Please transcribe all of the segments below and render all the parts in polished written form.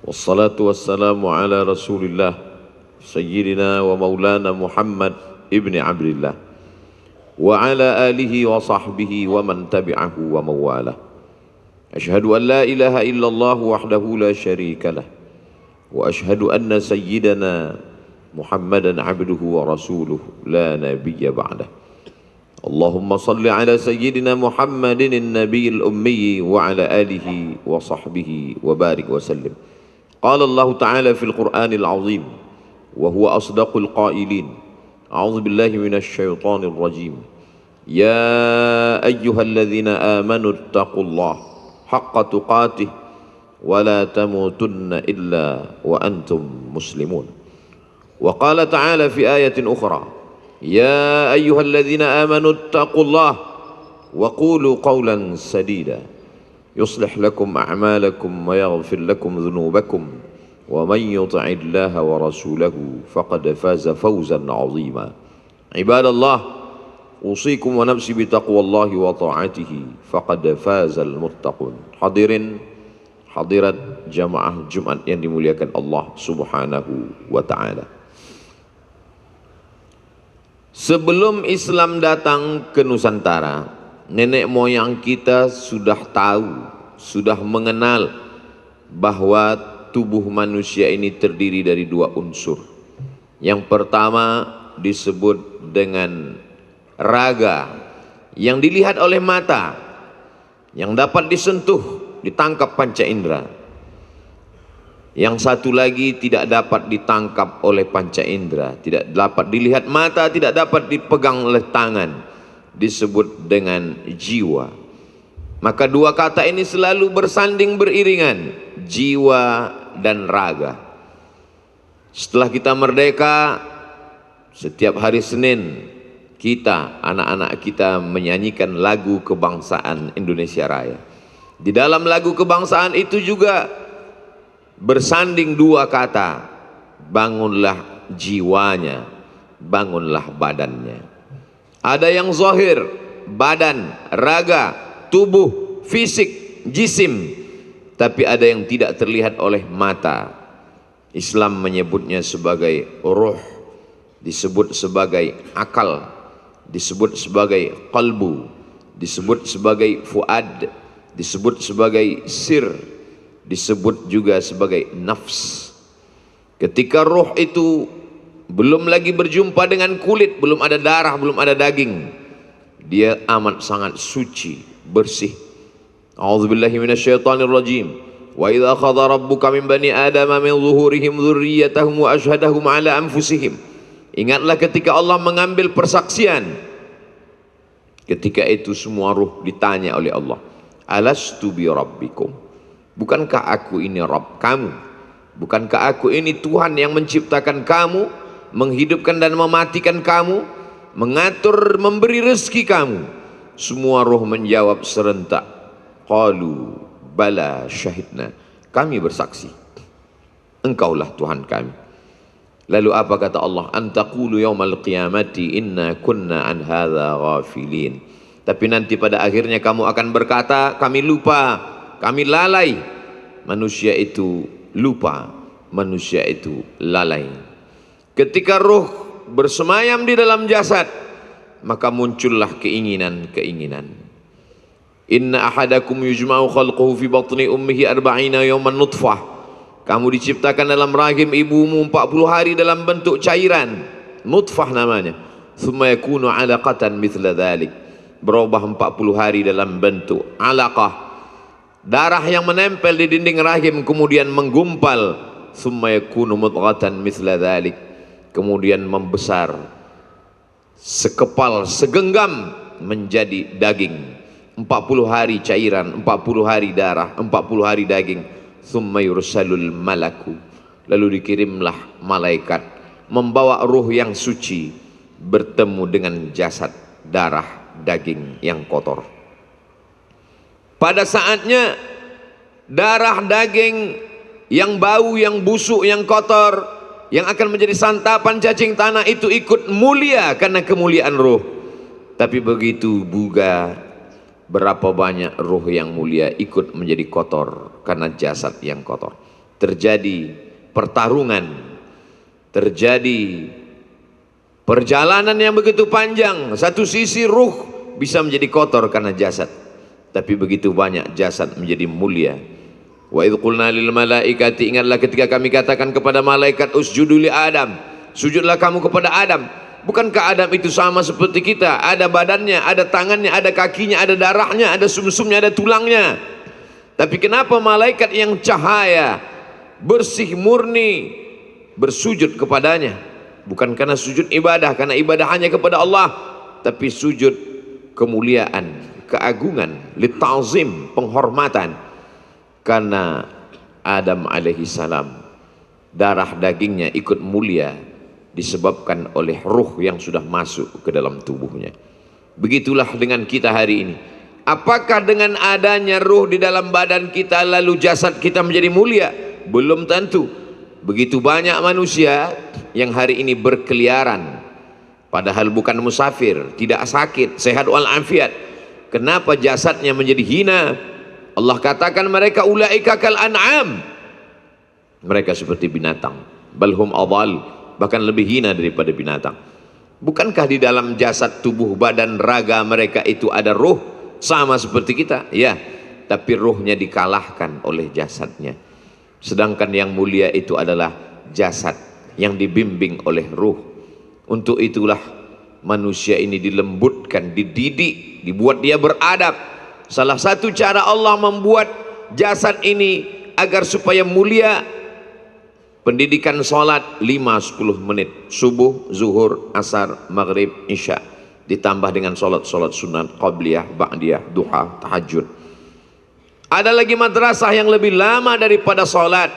Wassalatu wassalamu ala rasulillah Sayyidina wa maulana Muhammad ibni Abdillah wa ala alihi wa sahbihi wa man tabi'ahu wa mawalah. Ashhadu an la ilaha illallah wahdahu la sharika lah wa ashhadu anna sayyidana Muhammadan abduhu wa rasuluh la nabiyya ba'dah. Allahumma salli ala sayyidina Muhammadin an-nabiyil ummi wa ala alihi wa sahbihi wa barik wa sallim. قال الله تعالى في القرآن العظيم وهو أصدق القائلين أعوذ بالله من الشيطان الرجيم يا أيها الذين آمنوا اتقوا الله حق تقاته ولا تموتن إلا وأنتم مسلمون. وقال تعالى في آية أخرى يا أيها الذين آمنوا اتقوا الله وقولوا قولا سديدا يصلح لكم أعمالكم ويغفر لكم ذنوبكم ومن يطع الله ورسوله فقد فاز فوزا عظيما. عباد الله أوصيكم ونفسي بتقوى الله وطاعته فقد فاز المتقون. Hadirin hadirat jamaah Jumat yang dimuliakan Allah Subhanahu wa taala. Sebelum Islam datang ke Nusantara, nenek moyang kita sudah tahu, sudah mengenal bahwa tubuh manusia ini terdiri dari dua unsur. Yang pertama disebut dengan raga, yang dilihat oleh mata, yang dapat disentuh, ditangkap panca indera. Yang satu lagi tidak dapat ditangkap oleh panca indera, tidak dapat dilihat mata, tidak dapat dipegang oleh tangan, disebut dengan jiwa. Maka dua kata ini selalu bersanding beriringan, jiwa dan raga. Setelah kita merdeka, setiap hari Senin kita, anak-anak kita menyanyikan lagu kebangsaan Indonesia Raya. Di dalam lagu kebangsaan itu juga bersanding dua kata, bangunlah jiwanya, bangunlah badannya. Ada yang zahir, badan, raga, tubuh, fisik, jisim. Tapi ada yang tidak terlihat oleh mata. Islam menyebutnya sebagai ruh, disebut sebagai akal, disebut sebagai qalbu, disebut sebagai fuad, disebut sebagai sir, disebut juga sebagai nafs. Ketika ruh itu belum lagi berjumpa dengan kulit, belum ada darah, belum ada daging, dia amat sangat suci, bersih. A'udzubillahi minasyaitonirrajim. Wa idza akhadha rabbuka min bani adama min zuhurihim dzurriyyatahum wa ashhadahum ala anfusihim. Ingatlah ketika Allah mengambil persaksian. Ketika itu semua ruh ditanya oleh Allah, alastu bi rabbikum? Bukankah aku ini Rabb kamu? Bukankah aku ini Tuhan yang menciptakan kamu, menghidupkan dan mematikan kamu, mengatur, memberi rezeki kamu? Semua roh menjawab serentak, qalu bala syahidna, kami bersaksi, engkaulah Tuhan kami. Lalu apa kata Allah? Antaqulu yaumal qiyamati inna kunna an hadza ghafilin. Tapi nanti pada akhirnya kamu akan berkata, kami lupa, kami lalai. Manusia itu lupa, manusia itu lalai. Ketika ruh bersemayam di dalam jasad, maka muncullah keinginan-keinginan. Inna ahadakum yujma'u khalquhu fi batni ummihi arba'ina yawman nutfah. Kamu diciptakan dalam rahim ibumu 40 hari dalam bentuk cairan, nutfah namanya. Thumma yakunu 'alaqatan mithla dhalik. Berubah 40 hari dalam bentuk alaqah, darah yang menempel di dinding rahim kemudian menggumpal. Thumma yakunu mudghatan mithla dhalik. Kemudian membesar sekepal, segenggam menjadi daging. 40 hari cairan, 40 hari darah, 40 hari daging. Thumma yursalul malaku. Lalu dikirimlah malaikat membawa ruh yang suci bertemu dengan jasad darah daging yang kotor. Pada saatnya darah daging yang bau, yang busuk, yang kotor, yang akan menjadi santapan cacing tanah itu ikut mulia karena kemuliaan ruh. Tapi begitu juga berapa banyak ruh yang mulia ikut menjadi kotor karena jasad yang kotor. terjadi pertarungan, terjadi perjalanan yang begitu panjang. Satu sisi ruh bisa menjadi kotor karena jasad, tapi begitu banyak jasad menjadi mulia. Wa idh qulna lil malaikati, ingatlah ketika kami katakan kepada malaikat, usjudu li Adam, sujudlah kamu kepada Adam. Bukankah Adam itu sama seperti kita? Ada badannya, ada tangannya, ada kakinya, ada darahnya, ada sumsumnya, ada tulangnya. Tapi kenapa malaikat yang cahaya, bersih, murni, bersujud kepadanya? Bukan karena sujud ibadah, karena ibadah hanya kepada Allah, tapi sujud kemuliaan, keagungan, litazim, penghormatan. Karena Adam alaihi salam, darah dagingnya ikut mulia disebabkan oleh ruh yang sudah masuk ke dalam tubuhnya. Begitulah dengan kita hari ini. Apakah dengan adanya ruh di dalam badan kita lalu jasad kita menjadi mulia? Belum tentu. Begitu banyak manusia yang hari ini berkeliaran padahal bukan musafir, tidak sakit, sehat walafiat. Kenapa jasadnya menjadi hina? Allah katakan mereka ulaika kal an'am, mereka seperti binatang, balhum adhal, bahkan lebih hina daripada binatang. Bukankah di dalam jasad, tubuh, badan, raga mereka itu ada ruh sama seperti kita? Ya, tapi ruhnya dikalahkan oleh jasadnya. Sedangkan yang mulia itu adalah jasad yang dibimbing oleh ruh. Untuk itulah manusia ini dilembutkan, dididik, dibuat dia beradab. Salah satu cara Allah membuat jasad ini agar supaya mulia, pendidikan sholat 5-10 menit, subuh, zuhur, asar, maghrib, isya, ditambah dengan sholat-sholat sunat, qabliyah, ba'diyah, duha, tahajud. Ada lagi madrasah yang lebih lama daripada sholat.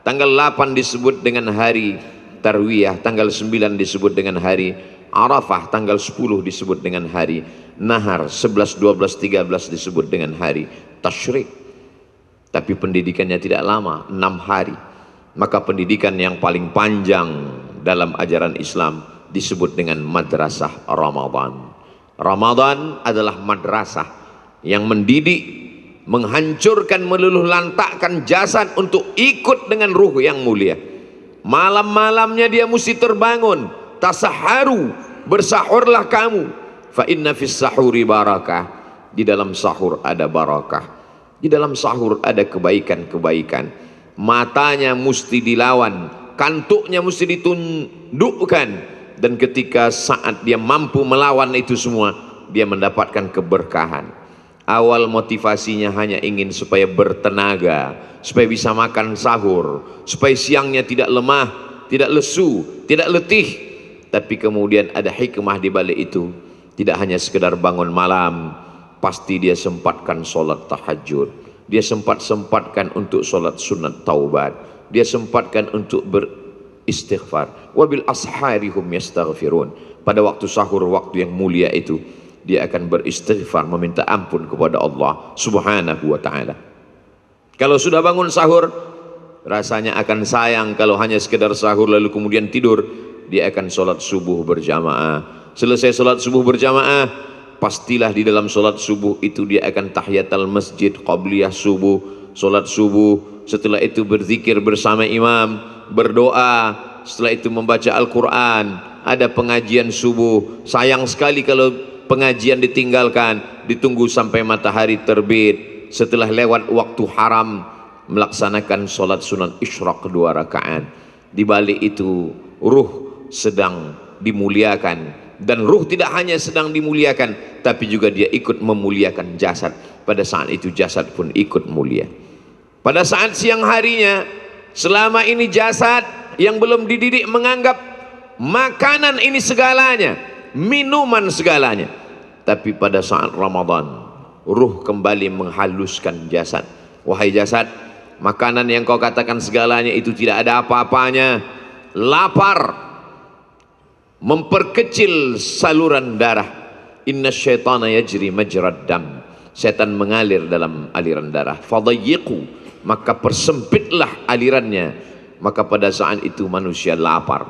Tanggal 8 disebut dengan hari tarwiyah, tanggal 9 disebut dengan hari Arafah, tanggal 10 disebut dengan hari Nahar, 11, 12, 13 disebut dengan hari Tasyrik. Tapi pendidikannya tidak lama, 6 hari. Maka pendidikan yang paling panjang dalam ajaran Islam disebut dengan madrasah Ramadan. Ramadan adalah madrasah yang mendidik, menghancurkan, meluluh lantakkan jasad untuk ikut dengan ruh yang mulia. Malam-malamnya dia mesti terbangun, tasaharu, bersahurlah kamu, fa inna fis sahuri barakah, di dalam sahur ada barakah, di dalam sahur ada kebaikan-kebaikan. Matanya mesti dilawan, kantuknya mesti ditundukkan, dan ketika saat dia mampu melawan itu semua, dia mendapatkan keberkahan. Awal motivasinya hanya ingin supaya bertenaga, supaya bisa makan sahur, supaya siangnya tidak lemah, tidak lesu, tidak letih. Tapi kemudian ada hikmah di balik itu. Tidak hanya sekedar bangun malam, pasti dia sempatkan sholat tahajud, dia sempatkan untuk sholat sunat taubat, dia sempatkan untuk beristighfar. Wabil asharihum yastaghfirun. Pada waktu sahur, waktu yang mulia itu, dia akan beristighfar, meminta ampun kepada Allah subhanahu wa ta'ala. Kalau sudah bangun sahur, rasanya akan sayang kalau hanya sekedar sahur lalu kemudian tidur. Dia akan sholat subuh berjamaah. Selesai sholat subuh berjamaah, pastilah di dalam sholat subuh itu dia akan tahiyatul masjid, qabliyah subuh, sholat subuh. Setelah itu berzikir bersama imam, berdoa. Setelah itu membaca Al-Quran, ada pengajian subuh. Sayang sekali kalau pengajian ditinggalkan, ditunggu sampai matahari terbit. Setelah lewat waktu haram, melaksanakan sholat sunat isyraq 2 rakaat. Di balik itu ruh sedang dimuliakan, dan ruh tidak hanya sedang dimuliakan, tapi juga dia ikut memuliakan jasad. Pada saat itu jasad pun ikut mulia. Pada saat siang harinya, selama ini jasad yang belum dididik menganggap makanan ini segalanya, minuman segalanya. Tapi pada saat Ramadan, ruh kembali menghaluskan jasad. Wahai jasad, makanan yang kau katakan segalanya itu tidak ada apa-apanya. Lapar, memperkecil saluran darah. Inna syaitana yajri majrad dam. Setan mengalir dalam aliran darah. Fadayyiqu, maka persempitlah alirannya. Maka pada saat itu manusia lapar.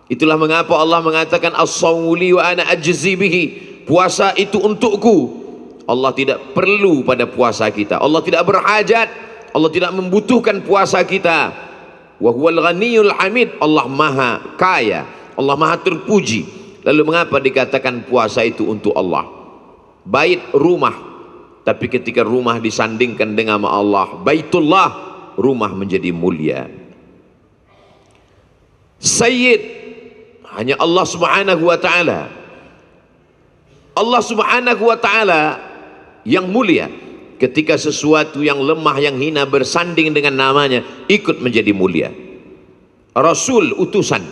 Itulah mengapa Allah mengatakan as-sawmu li wa ana ajzi bihi. Puasa itu untukku. Allah tidak perlu pada puasa kita. Allah tidak berhajat Allah tidak membutuhkan puasa kita. Wa huwal ghaniyul hamid, Allah maha kaya, Allah maha terpuji. Lalu mengapa dikatakan puasa itu untuk Allah? Bait rumah, tapi ketika rumah disandingkan dengan Allah, Baitullah, rumah menjadi mulia. Sayyid, hanya Allah subhanahu wa ta'ala. Allah subhanahu wa ta'ala yang mulia. Ketika sesuatu yang lemah, yang hina bersanding dengan namanya, ikut menjadi mulia. Rasul, utusan,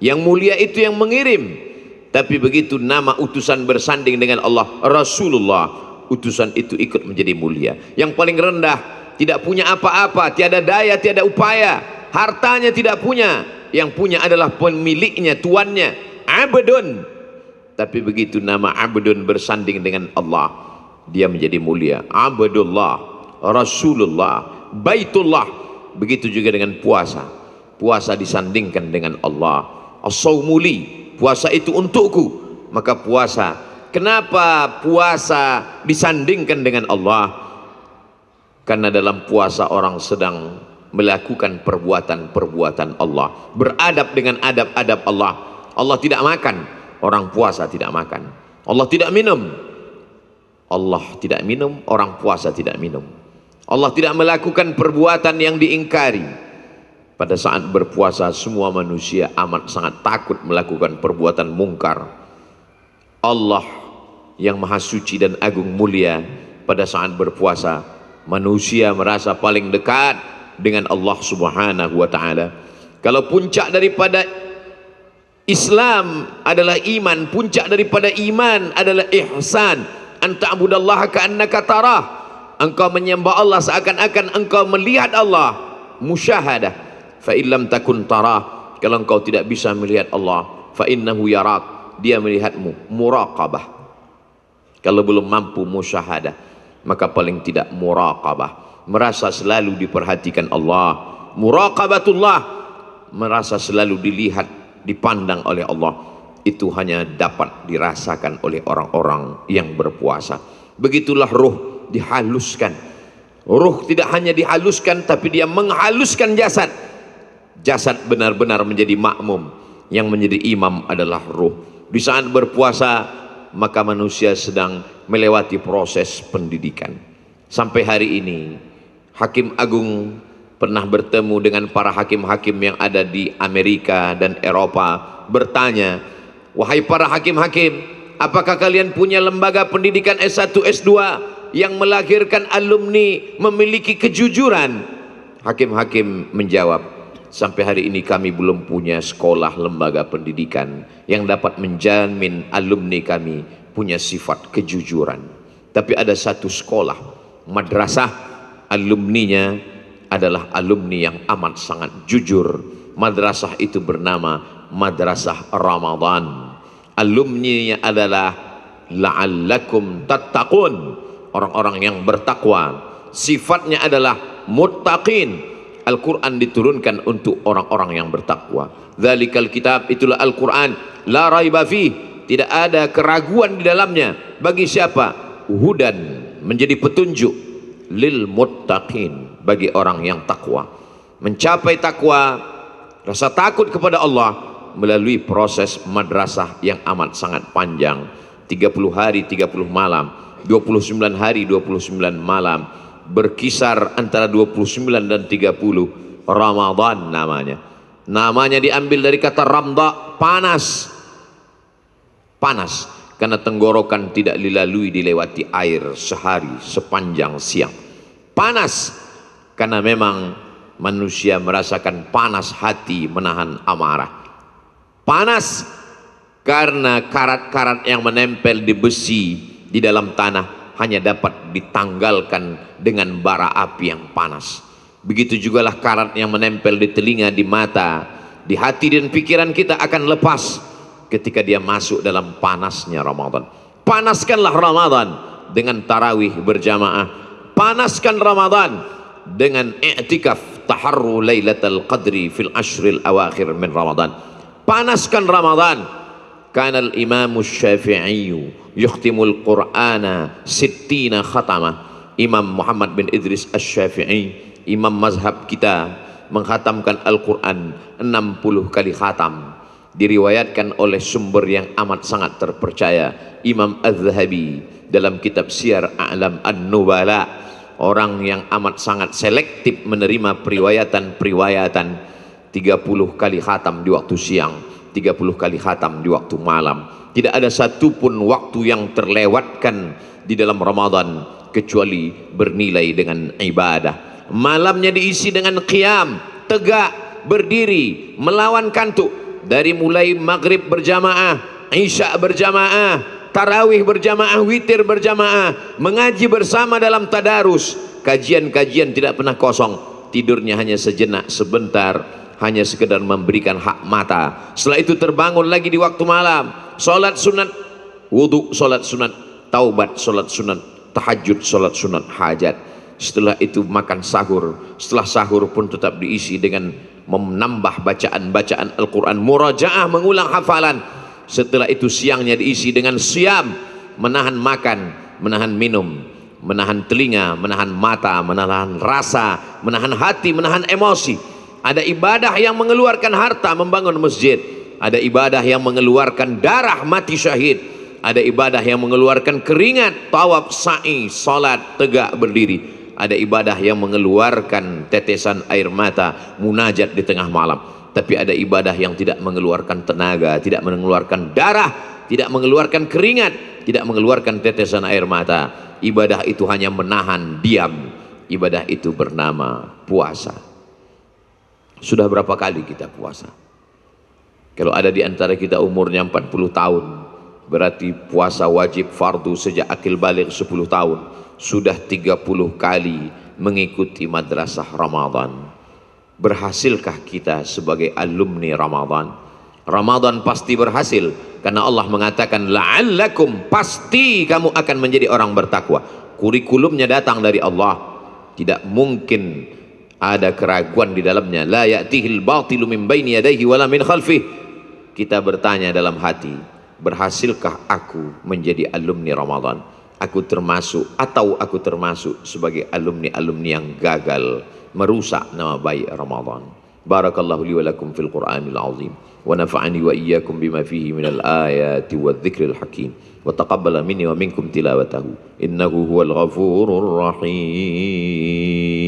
yang mulia itu yang mengirim. Tapi begitu nama utusan bersanding dengan Allah, Rasulullah, utusan itu ikut menjadi mulia. Yang paling rendah, tidak punya apa-apa, tiada daya, tiada upaya, hartanya tidak punya, yang punya adalah pemiliknya, tuannya, abdun. Tapi begitu nama abdun bersanding dengan Allah, dia menjadi mulia. Abdullah, Rasulullah, Baitullah. Begitu juga dengan puasa. Puasa disandingkan dengan Allah. As-saumuli, puasa itu untukku. Maka puasa, kenapa puasa disandingkan dengan Allah? Karena dalam puasa orang sedang melakukan perbuatan-perbuatan Allah, beradab dengan adab-adab Allah. Allah tidak makan, orang puasa tidak makan. Allah tidak minum, Allah tidak minum, orang puasa tidak minum. Allah tidak melakukan perbuatan yang diingkari. Pada saat berpuasa semua manusia amat sangat takut melakukan perbuatan mungkar. Allah yang maha suci dan agung mulia, pada saat berpuasa manusia merasa paling dekat dengan Allah subhanahu wa ta'ala. Kalau puncak daripada Islam adalah iman, puncak daripada iman adalah ihsan, anta'budallaha ka'annaka tarah, engkau menyembah Allah seakan-akan engkau melihat Allah. Musyahadah, fa illam takun tarah, kalau engkau tidak bisa melihat Allah, fa innahu yarak, dia melihatmu. Muraqabah, kalau belum mampu musyahadah, maka paling tidak muraqabah, merasa selalu diperhatikan Allah. Muraqabatullah, merasa selalu dilihat, dipandang oleh Allah. Itu hanya dapat dirasakan oleh orang-orang yang berpuasa. Begitulah ruh dihaluskan. Ruh tidak hanya dihaluskan, tapi dia menghaluskan jasad. Jasad benar-benar menjadi makmum. Yang menjadi imam adalah ruh. Di saat berpuasa, maka manusia sedang melewati proses pendidikan. Sampai hari ini Hakim Agung pernah bertemu dengan para hakim-hakim yang ada di Amerika dan Eropa, bertanya, wahai para hakim-hakim, apakah kalian punya lembaga pendidikan S1, S2 yang melahirkan alumni memiliki kejujuran? Hakim-hakim menjawab, sampai hari ini kami belum punya sekolah lembaga pendidikan yang dapat menjamin alumni kami punya sifat kejujuran. Tapi ada satu sekolah, madrasah, alumninya adalah alumni yang amat sangat jujur. Madrasah itu bernama Madrasah Ramadan. Alumninya adalah la'allakum tattaqun, orang-orang yang bertakwa. Sifatnya adalah muttaqin. Al-Quran diturunkan untuk orang-orang yang bertakwa. Dzalikal kitab, itulah Al-Quran, la raiba fih, tidak ada keraguan di dalamnya. Bagi siapa? Hudan, menjadi petunjuk, lil muttaqin, bagi orang yang takwa. Mencapai takwa, rasa takut kepada Allah melalui proses madrasah yang amat sangat panjang. 30 hari 30 malam, 29 hari 29 malam, berkisar antara 29 dan 30. Ramadan namanya. Namanya diambil dari kata ramda, panas. Panas karena tenggorokan tidak dilalui dilewati air sehari sepanjang siang. Panas karena memang manusia merasakan panas hati menahan amarah. Panas karena karat-karat yang menempel di besi di dalam tanah hanya dapat ditanggalkan dengan bara api yang panas. Begitu jugalah karat yang menempel di telinga, di mata, di hati dan pikiran kita akan lepas ketika dia masuk dalam panasnya Ramadan. Panaskanlah Ramadan dengan tarawih berjamaah. Panaskan Ramadan dengan i'tikaf, taharru lailatul qadri fil ashril awakhir min Ramadan. Panaskan Ramadan. Kana al-Imam Syafi'i yukhtimul Qur'ana 60 khatamah. Imam Muhammad bin Idris Asy-Syafi'i Imam mazhab kita menghatamkan Al-Quran 60 kali khatam. Diriwayatkan oleh sumber yang amat sangat terpercaya, Imam Az-Zahabi dalam kitab Syiar A'lam An-Nubala, orang yang amat sangat selektif menerima periwayatan-periwayatan. 30 kali khatam di waktu siang, 30 kali khatam di waktu malam. Tidak ada satupun waktu yang terlewatkan di dalam Ramadan kecuali bernilai dengan ibadah. Malamnya diisi dengan qiyam, tegak, berdiri, melawan kantuk. Dari mulai maghrib berjamaah, isya berjamaah, tarawih berjamaah, witir berjamaah, mengaji bersama dalam tadarus, kajian-kajian tidak pernah kosong. Tidurnya hanya sejenak, sebentar, hanya sekedar memberikan hak mata. Setelah itu terbangun lagi di waktu malam, solat sunat, wudhu, solat sunat, taubat, solat sunat, tahajud, solat sunat, hajat. Setelah itu makan sahur. Setelah sahur pun tetap diisi dengan menambah bacaan-bacaan Al-Quran, murajaah, mengulang hafalan. Setelah itu siangnya diisi dengan siam, menahan makan, menahan minum, menahan telinga, menahan mata, menahan rasa, menahan hati, menahan emosi. Ada ibadah yang mengeluarkan harta, membangun masjid. Ada ibadah yang mengeluarkan darah, mati syahid. Ada ibadah yang mengeluarkan keringat, tawaf, sa'i, salat, tegak, berdiri. Ada ibadah yang mengeluarkan tetesan air mata, munajat di tengah malam. Tapi ada ibadah yang tidak mengeluarkan tenaga, tidak mengeluarkan darah, tidak mengeluarkan keringat, tidak mengeluarkan tetesan air mata. Ibadah itu hanya menahan diam. Ibadah itu bernama puasa. Sudah berapa kali kita puasa? Kalau ada di antara kita umurnya 40 tahun, berarti puasa wajib fardu sejak akil balik 10 tahun. Sudah 30 kali mengikuti madrasah Ramadan. Berhasilkah kita sebagai alumni Ramadan? Ramadan pasti berhasil, karena Allah mengatakan la'allakum, pasti kamu akan menjadi orang bertakwa. Kurikulumnya datang dari Allah, tidak mungkin ada keraguan di dalamnya. La ya'tihil batilu min baini yadayhi wala min khalfih. Kita bertanya dalam hati, berhasilkah aku menjadi alumni Ramadan? Aku termasuk atau aku termasuk sebagai alumni-alumni yang gagal, merusak nama baik Ramadan. Barakallahu li wa lakum fil Qur'anil azim, wa nafa'ani wa iyyakum bima fihi minal ayati wadh-dhikril hakim, wa taqabbala minni wa minkum tilawatahu innahu huwal ghafurur rahim.